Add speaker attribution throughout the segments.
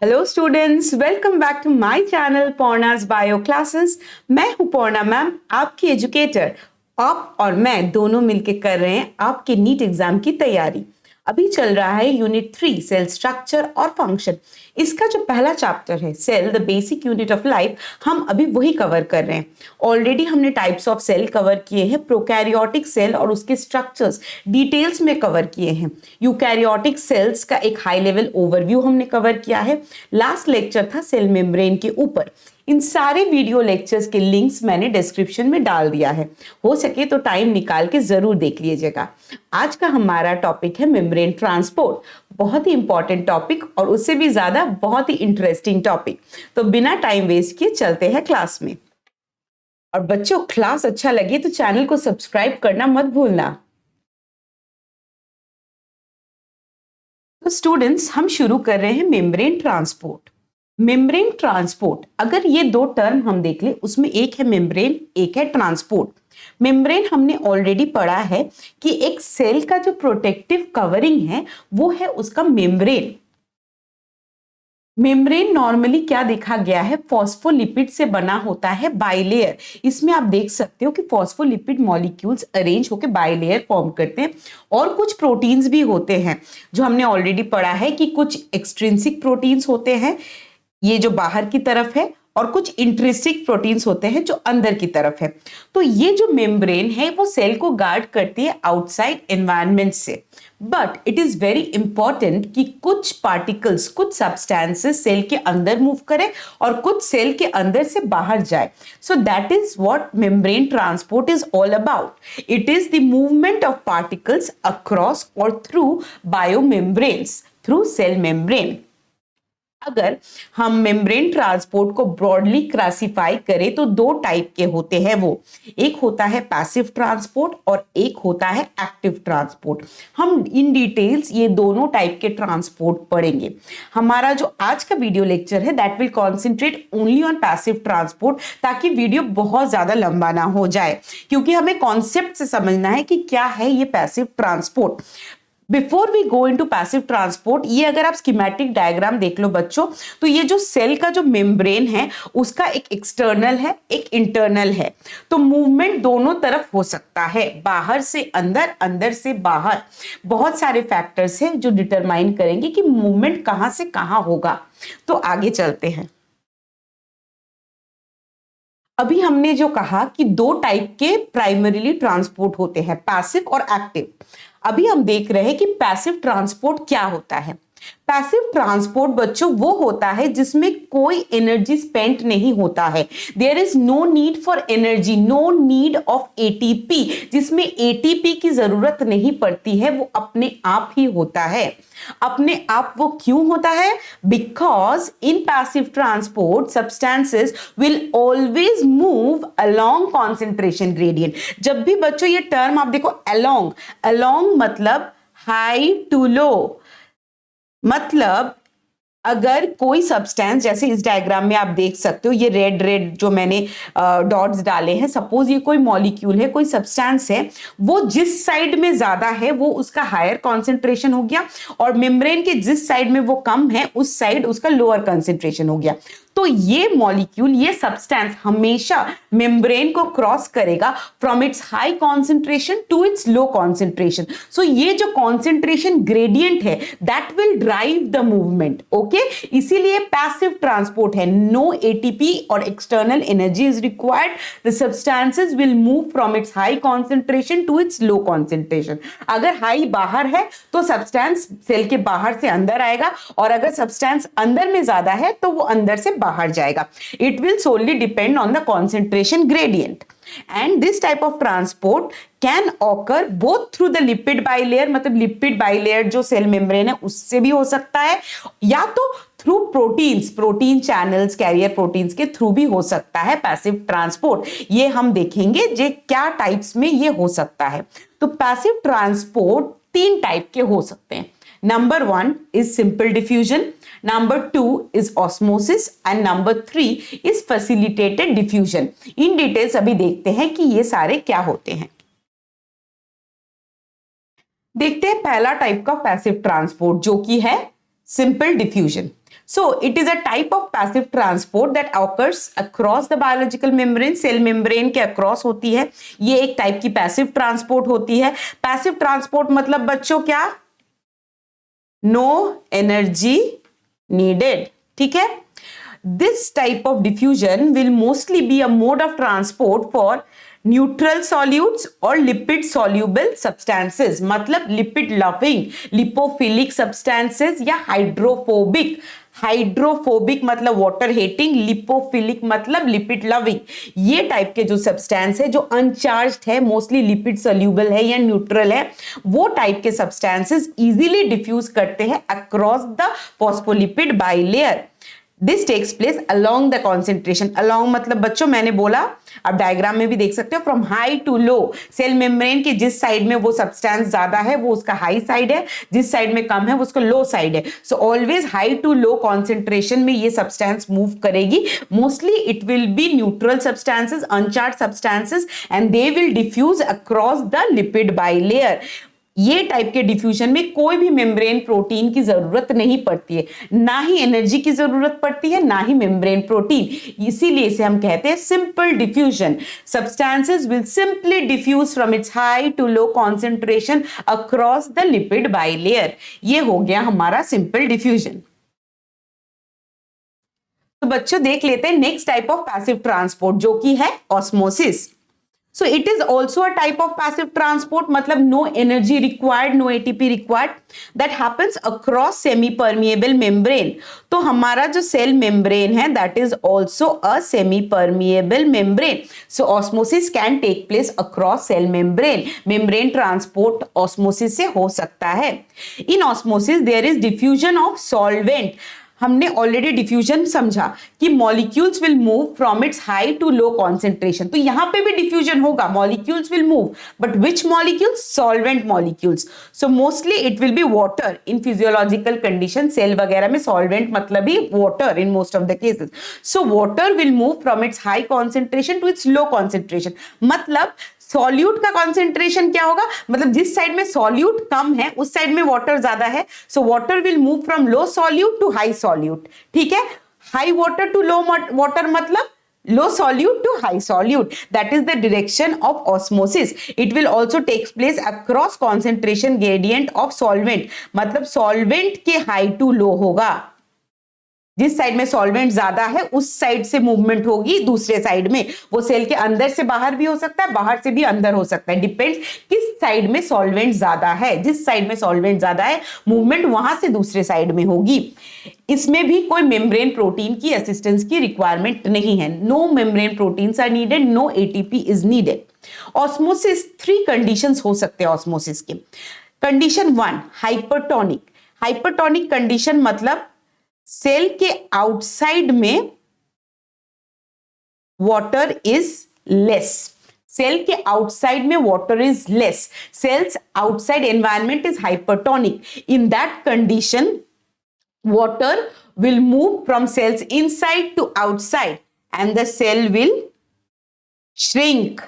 Speaker 1: Hello students, welcome back to my channel Purna's bio classes. मैं हूं पौर्णा ma'am, आपकी educator. आप और मैं दोनों मिलके कर रहे हैं आपके नीट एग्जाम की तैयारी। अभी चल रहा है यूनिट 3 सेल स्ट्रक्चर और फंक्शन। इसका जो पहला चैप्टर है cell the basic unit of life, हम अभी वही कवर कर रहे हैं। ऑलरेडी हमने टाइप्स ऑफ सेल कवर किए हैं, प्रोकैरियोटिक सेल और उसके स्ट्रक्चर्स डिटेल्स में कवर किए हैं। यूकैरियोटिक सेल्स का एक हाई लेवल ओवरव्यू हमने कवर किया है। लास्ट लेक्चर था सेल मेम्ब्रेन के ऊपर। इन सारे वीडियो लेक्चर्स के लिंक्स मैंने डिस्क्रिप्शन में डाल दिया है, हो सके तो टाइम निकाल के जरूर देख लीजिएगा। आज का हमारा टॉपिक है मेम्ब्रेन ट्रांसपोर्ट। बहुत ही इंपॉर्टेंट टॉपिक और उससे भी ज्यादा बहुत ही इंटरेस्टिंग टॉपिक। तो बिना टाइम वेस्ट किए चलते हैं क्लास में। और बच्चों, क्लास अच्छा लगे तो चैनल को सब्सक्राइब करना मत भूलना। तो स्टूडेंट्स, हम शुरू कर रहे हैं मेम्ब्रेन ट्रांसपोर्ट। मेम्ब्रेन ट्रांसपोर्ट, अगर ये दो टर्म हम देख ले, उसमें एक है मेम्ब्रेन, एक है ट्रांसपोर्ट। मेम्ब्रेन हमने ऑलरेडी पढ़ा है कि एक सेल का जो प्रोटेक्टिव कवरिंग है वो है उसका मेम्ब्रेन। मेम्ब्रेन नॉर्मली क्या देखा गया है, फॉस्फोलिपिड से बना होता है बाइलेयर। इसमें आप देख सकते हो कि फॉस्फोलिपिड मॉलिक्यूल्स अरेंज होकर बाइलेयर फॉर्म करते हैं। और कुछ प्रोटीन्स भी होते हैं जो हमने ऑलरेडी पढ़ा है कि कुछ एक्सट्रिंसिक प्रोटीन्स होते हैं, ये जो बाहर की तरफ है, और कुछ इंट्रिंसिक प्रोटीन्स होते हैं जो अंदर की तरफ है। तो ये जो मेम्ब्रेन है वो सेल को गार्ड करती है आउटसाइड एनवायरनमेंट से। But it is very important कि कुछ पार्टिकल्स, कुछ सब्सटेंसेस सेल के अंदर मूव करें और कुछ सेल के अंदर से बाहर जाए। So that is what membrane transport is all about. It is the movement of particles across और थ्रू बायोमेम्ब्रेन्स, थ्रू सेल मेम्ब्रेन। अगर हम मेम्ब्रेन ट्रांसपोर्ट को ब्रॉडली क्लासिफाई करें तो दो टाइप के होते हैं। वो एक होता है पैसिव ट्रांसपोर्ट और एक होता है एक्टिव ट्रांसपोर्ट। हम इन डिटेल्स ये दोनों टाइप के ट्रांसपोर्ट पढ़ेंगे। हमारा जो आज का वीडियो लेक्चर है that will concentrate only on passive transport, ताकि वीडियो बहुत ज्यादा लंबा ना हो जाए, क्योंकि हमें कॉन्सेप्ट से समझना है कि क्या है ये passive transport. Before we go into passive transport, ये अगर आप स्कीमेटिक डायग्राम देख लो बच्चों, तो ये जो सेल का जो मेम्ब्रेन है उसका एक एक्सटर्नल है, एक इंटरनल है। तो मूवमेंट दोनों तरफ हो सकता है, बाहर से अंदर, अंदर से बाहर। बहुत सारे फैक्टर्स हैं जो डिटरमाइन करेंगे कि मूवमेंट कहां से कहां होगा। तो आगे चलते हैं। अभी हमने जो कहा कि दो टाइप के प्राइमरीली ट्रांसपोर्ट होते हैं, पैसिव और एक्टिव। अभी हम देख रहे हैं कि पैसिव ट्रांसपोर्ट क्या होता है। पैसिव ट्रांसपोर्ट बच्चों वो होता है जिसमें कोई एनर्जी स्पेंड नहीं होता है। There is no need for energy, no need of ATP, जिसमें एटीपी की जरूरत नहीं पड़ती है, वो अपने आप ही होता है। अपने आप वो क्यों होता है? Because in passive transport substances will always move along concentration gradient. जब भी बच्चों ये टर्म आप देखो, अलोंग, अलोंग मतलब हाई टू लो, मतलब अगर कोई सब्सटेंस, जैसे इस डायग्राम में आप देख सकते हो, ये रेड रेड जो मैंने डॉट्स डाले हैं, सपोज ये कोई मॉलिक्यूल है, कोई सब्सटेंस है, वो जिस साइड में ज्यादा है वो उसका हायर कॉन्सेंट्रेशन हो गया, और मेम्ब्रेन के जिस साइड में वो कम है उस साइड उसका लोअर कॉन्सेंट्रेशन हो गया। तो ये मॉलिक्यूल, ये सब्सटेंस हमेशा मेम्ब्रेन को क्रॉस करेगा from its high concentration to its low concentration. So ये जो कॉन्सेंट्रेशन ग्रेडियंट है that will drive the movement. Okay, इसीलिए पैसिव ट्रांसपोर्ट है। नो एटीपी और external energy is required, the substances will move from its high concentration to its low concentration. अगर high बाहर है तो सब्सटेंस सेल के बाहर से अंदर आएगा, और अगर सब्सटेंस अंदर में ज्यादा है तो वो अंदर से बाहर जाएगा। It will solely depend on the concentration gradient. And this type of transport can occur both through the lipid bilayer, मतलब लिपिड बाइलेयर जो सेल मेम्ब्रेन है उससे भी हो सकता है, या तो through proteins, protein channels, carrier proteins के थ्रू भी हो सकता है पैसिव ट्रांसपोर्ट। ये हम देखेंगे जे क्या टाइप्स में ये हो सकता है। तो पैसिव ट्रांसपोर्ट तीन टाइप के हो सकते हैं। Number 1 is simple diffusion, number 2 is osmosis and number 3 is facilitated diffusion। In details अभी देखते हैं कि ये सारे क्या होते हैं। देखते हैं पहला टाइप का पैसिव ट्रांसपोर्ट जो कि है simple diffusion. So it is a type of passive transport that occurs across the biological membrane. Cell membrane के अक्रॉस होती है, ये एक टाइप की पैसिव ट्रांसपोर्ट होती है. पैसिव ट्रांसपोर्ट मतलब बच्चों क्या? No energy needed. ठीक है. This type of diffusion will mostly be a mode of transport for neutral solutes और लिपिड सॉल्यूबल सब्सटेंसेस, मतलब लिपिड लविंग लिपोफिलिक सब्सटेंसेस या हाइड्रोफोबिक. हाइड्रोफोबिक मतलब वाटर हेटिंग, लिपोफिलिक मतलब लिपिड लविंग. ये type के जो सब्सटेंस है जो अनचार्ज्ड है, मोस्टली लिपिड सॉल्यूबल है या न्यूट्रल है, वो टाइप के सब्सटेंसेस इजीली डिफ्यूज करते हैं across the phospholipid bilayer. This takes place along the concentration. Along मतलब बच्चों मैंने बोला, आप डायग्राम में भी देख सकते हो, from high to low. Cell membrane के जिस साइड में वो सब्सटेंस ज्यादा है वो उसका हाई साइड है, जिस साइड में कम है वो उसका लो साइड है. So always high to low concentration में ये सब्सटेंस मूव करेगी. Mostly it will be neutral substances, uncharged substances, and they will diffuse across the lipid bilayer. ये टाइप के डिफ्यूजन में कोई भी मेम्ब्रेन प्रोटीन की जरूरत नहीं पड़ती है, ना ही एनर्जी की जरूरत पड़ती है, ना ही मेम्ब्रेन प्रोटीन. इसीलिए इसे हम कहते हैं simple diffusion. Substances will simply diffuse from its high to low concentration across the lipid bilayer. ये हो गया हमारा सिंपल डिफ्यूजन. तो बच्चों देख लेते हैं next type of passive transport जो कि है osmosis. So it is also a type of passive transport, मतलब no energy required, no ATP required, that happens across semi-permeable membrane. तो हमारा जो सेल मेम्ब्रेन है that is also a semi-permeable membrane. So osmosis can take place across cell membrane. Membrane transport osmosis से हो सकता है. In osmosis there is diffusion of solvent. हमने already diffusion समझा कि molecules will move from its high to low concentration. तो यहां पे भी डिफ्यूजन होगा, molecules will move, but which molecules? Solvent molecules. So mostly it will be water in physiological condition. Cell वगैरह में सॉल्वेंट मतलब ही water in most of the cases. So water will move from its high concentration to its low concentration. मतलब solute का concentration क्या होगा? मतलब जिस साइड में सॉल्यूट कम है उस साइड में वाटर ज्यादा है. So water will move from low solute to high solute. ठीक है. High water to low water मतलब low solute to high solute. That is the direction of osmosis. It will also take place across concentration gradient of solvent. मतलब solvent के high to low होगा. जिस side में solvent ज्यादा है उस side से मूवमेंट होगी दूसरे साइड में. वो सेल के अंदर से बाहर भी हो सकता है, बाहर से भी अंदर हो सकता है. डिपेंड्स किस साइड में सॉल्वेंट ज्यादा है. जिस साइड में सॉल्वेंट ज्यादा है मूवमेंट वहां से दूसरे साइड में होगी. इसमें भी कोई मेम्ब्रेन प्रोटीन की असिस्टेंस की रिक्वायरमेंट नहीं है. No membrane proteins are needed, no ATP is needed. Osmosis 3 conditions हो सकते हैं ऑस्मोसिस के. Condition 1 hypertonic. हाइपरटोनिक कंडीशन मतलब सेल के आउटसाइड में वाटर इज लेस. सेल के आउटसाइड में water is less. Cells outside environment is hypertonic. In that condition water will move from cells inside to outside and the cell will shrink.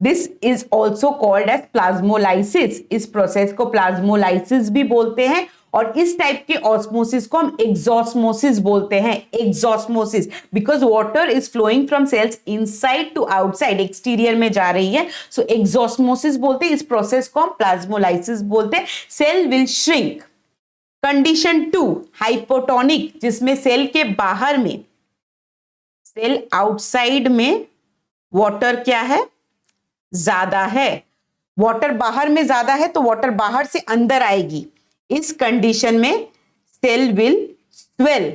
Speaker 1: This is also called as plasmolysis. इस process को plasmolysis भी बोलते हैं. और इस type के osmosis को हम एक्सॉस्मोसिस बोलते हैं. Exosmosis because water is flowing from cells inside to outside, exterior में जा रही है. सो एक्सॉस्मोसिस बोलते हैं. इस प्रोसेस को हम प्लाज्मोलाइसिस बोलते हैं. Cell will shrink. Condition 2 hypotonic, जिसमें सेल के बाहर में, सेल आउटसाइड में वाटर क्या है? ज्यादा है. वाटर बाहर में ज्यादा है तो वाटर बाहर से अंदर आएगी. इस कंडीशन में cell will swell.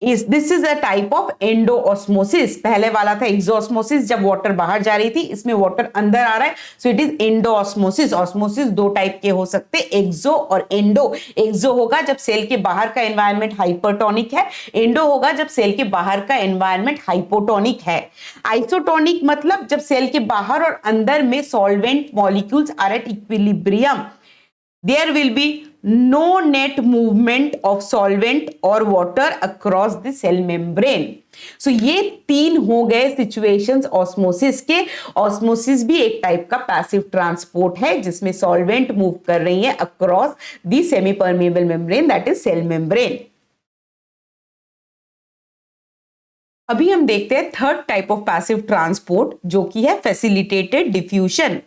Speaker 1: This is a type of endosmosis. पहले वाला था एक्सोऑस्मोसिस, जब वाटर बाहर जा रही थी. इसमें वाटर अंदर आ रहा है, so it is endosmosis. Osmosis 2 type के हो सकते हैं, एक्सो और एंडो. एक्सो होगा जब सेल के बाहर का एनवायरनमेंट हाइपरटोनिक है. एंडो होगा जब सेल के बाहर का एनवायरनमेंट हाइपोटोनिक है. आइसोटोनिक मतलब जब सेल के बाहर और अंदर में solvent molecules are at equilibrium. there will be no net movement of solvent or water across the cell membrane. So ये 3 हो गए सिचुएशंस ऑस्मोसिस के. ऑस्मोसिस भी एक टाइप का पैसिव ट्रांसपोर्ट है जिसमें सॉल्वेंट मूव कर रही है across the semi permeable membrane, that is cell membrane. अभी हम देखते हैं third type of passive transport जो कि है facilitated diffusion.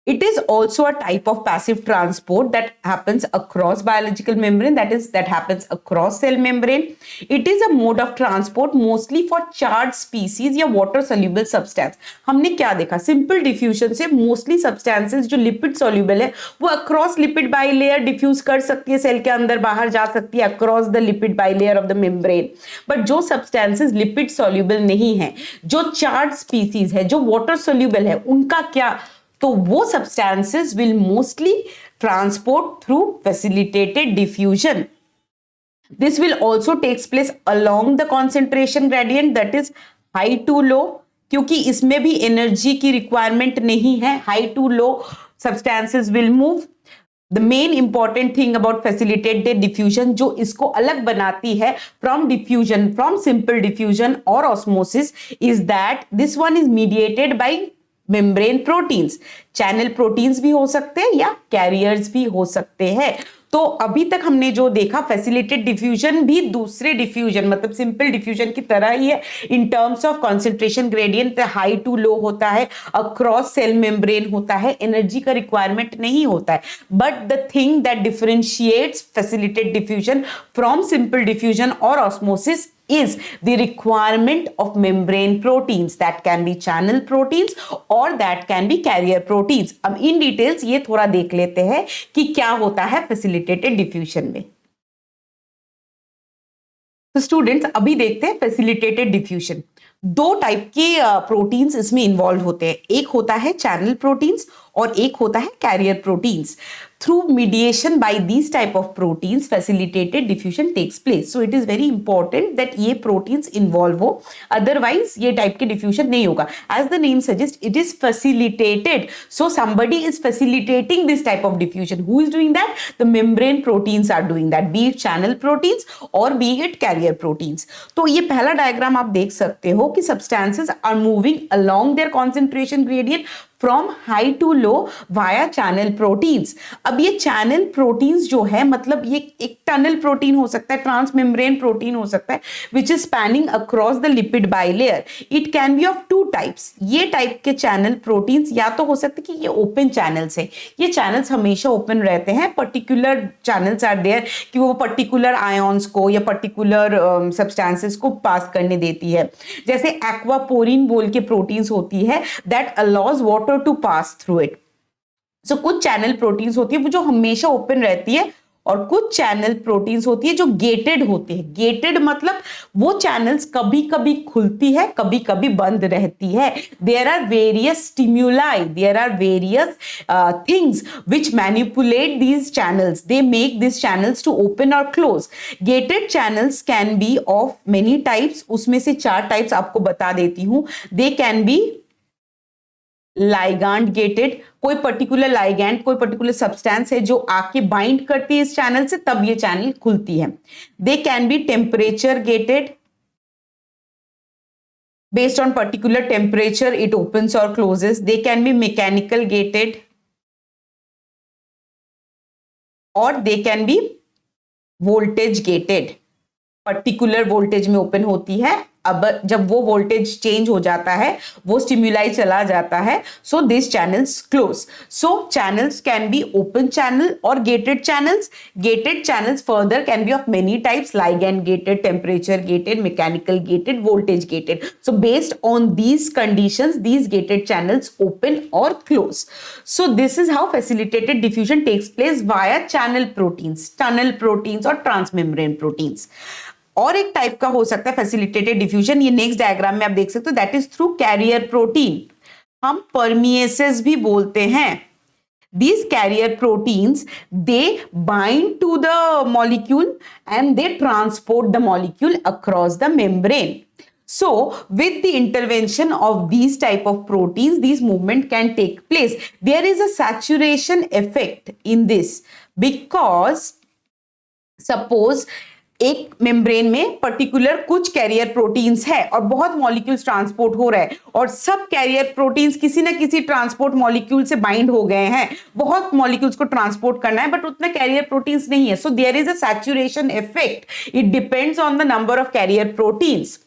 Speaker 1: It is also a type of passive transport that happens across biological membrane, that happens across cell membrane. It is a mode of transport mostly for charged species या water soluble substance. हमने क्या देखा, simple diffusion से mostly substances जो lipid soluble है वो across lipid bilayer diffuse कर सकती है, सेल के अंदर बाहर जा सकती है across the lipid bilayer of the membrane. But जो substances lipid soluble नहीं है, जो charged species है, जो water soluble है, उनका क्या, तो वो substances will mostly transport through facilitated diffusion. This will also takes place along the concentration gradient, that is high to low, क्योंकि इसमें भी एनर्जी की रिक्वायरमेंट नहीं है. High to low substances will move. The main important thing about facilitated diffusion जो इसको अलग बनाती है from diffusion, from simple diffusion or osmosis, is that this one is mediated by membrane proteins. Channel proteins भी हो सकते हैं या कैरियर्स भी हो सकते हैं. तो अभी तक हमने जो देखा फैसिलिटेटेड डिफ्यूजन भी दूसरे डिफ्यूजन मतलब सिंपल डिफ्यूजन की तरह ही है. In terms of concentration gradient high to low होता है, अक्रॉस सेल मेम्ब्रेन होता है, एनर्जी का रिक्वायरमेंट नहीं होता है. But the thing that differentiates facilitated diffusion from simple diffusion और osmosis is the requirement of membrane proteins that can be channel proteins or that can be carrier proteins. अब in details ये थोड़ा देख लेते हैं कि क्या होता है facilitated diffusion में. तो स्टूडेंट्स अभी देखते हैं facilitated diffusion. 2 टाइप के प्रोटीन्स इसमें इन्वॉल्व होते हैं. एक होता है चैनल प्रोटीन्स और एक होता है carrier proteins. Through mediation by these type of proteins, facilitated diffusion takes place. So it is very important that ये proteins involve हो, otherwise ये type के diffusion नहीं होगा. As the name suggests, it is facilitated. So somebody is facilitating this type of diffusion. Who is doing that? The membrane proteins are doing that, be it channel proteins or be it carrier proteins. तो ये पहला diagram आप देख सकते हो कि substances are moving along their concentration gradient from high to low via channel proteins. अब ये channel proteins जो है मतलब ये एक टनल प्रोटीन हो सकता है, ट्रांसमेम्ब्रेन प्रोटीन हो सकता है, which is spanning across the lipid bilayer. It can be of 2 types. ये टाइप के चैनल प्रोटीन्स या तो हो सकते कि ये ओपन चैनल्स है, ये चैनल्स हमेशा ओपन रहते हैं. पर्टिकुलर चैनल्स आर देयर कि वो पर्टिकुलर आयॉन्स को या पर्टिकुलर सब्सटेंसेस को पास करने देती है. जैसे एक्वापोरिन बोल के प्रोटीन्स होती है that allows water to pass through it. So कुछ चैनल प्रोटीन्स होती है वो जो हमेशा ओपन रहती है और कुछ चैनल प्रोटीन्स होती है जो गेटेड होती है. गेटेड मतलब वो चैनल्स कभी कभी खुलती है, कभी कभी बंद रहती है. There are various stimuli, there are various things which manipulate these channels. They make this channels to open और close. Gated channels can be of many types. उसमें से 4 टाइप्स आपको बता देती हूं. They can be ligand gated, कोई particular ligand, कोई particular substance है जो आके बाइंड करती है इस चैनल से, तब ये चैनल खुलती है. दे can B temperature gated, based on particular temperature it opens or closes. They can be mechanical gated or they can be voltage gated. Particular voltage में ओपन होती है, अब जब वो वोल्टेज चेंज हो जाता है, वो स्टिम्युलाई चला जाता है, so this channels close. So channels can be open channel और gated channels. Gated channels further can be of many types, ligand gated, temperature gated, mechanical gated, voltage gated. So based on these conditions, these gated channels open or close. So this is how facilitated diffusion takes place via channel proteins, tunnel proteins और transmembrane proteins. और एक type का हो सकता है facilitated diffusion, ये next diagram में आप देख सकते हो, that is through carrier protein. हम परमिएसेस भी बोलते हैं. These carrier proteins, they bind to the molecule and they transport the molecule across the membrane. So with the intervention of these type of proteins, these movement can take place. There is a saturation effect in this because suppose एक membrane में particular कुछ carrier proteins है और बहुत molecules transport हो रहा है और सब कैरियर प्रोटीन्स किसी ना किसी ट्रांसपोर्ट मॉलिक्यूल से बाइंड हो गए हैं, बहुत मॉलिक्यूल्स को ट्रांसपोर्ट करना है बट उतना कैरियर प्रोटीन्स नहीं है, so there is a saturation effect, it depends on the number of carrier proteins.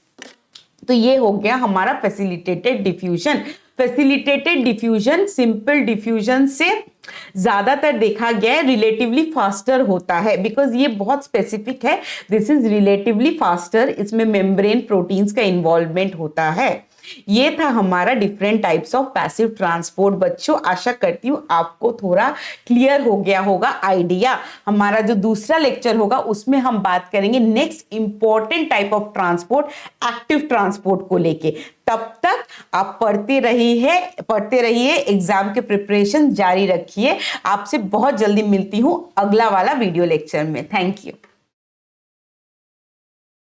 Speaker 1: तो ये हो गया हमारा facilitated diffusion. Facilitated diffusion simple diffusion से ज्यादातर देखा गया है रिलेटिवली फास्टर होता है, बिकॉज ये बहुत स्पेसिफिक है, दिस इज रिलेटिवली फास्टर, इसमें मेम्ब्रेन प्रोटीन्स का इन्वॉल्वमेंट होता है। ये था हमारा different types of passive transport. बच्चों आशा करती हूँ आपको थोड़ा क्लियर हो गया होगा आइडिया। हमारा जो दूसरा लेक्चर होगा उसमें हम बात करेंगे next important type of transport, active transport को लेके। तब तक आप पढ़ते रहिए, एग्जाम के प्रिपरेशन जारी रखिए। आपसे बहुत जल्दी मिलती हूँ अगला वाला वीडियो लेक्चर में। Thank you.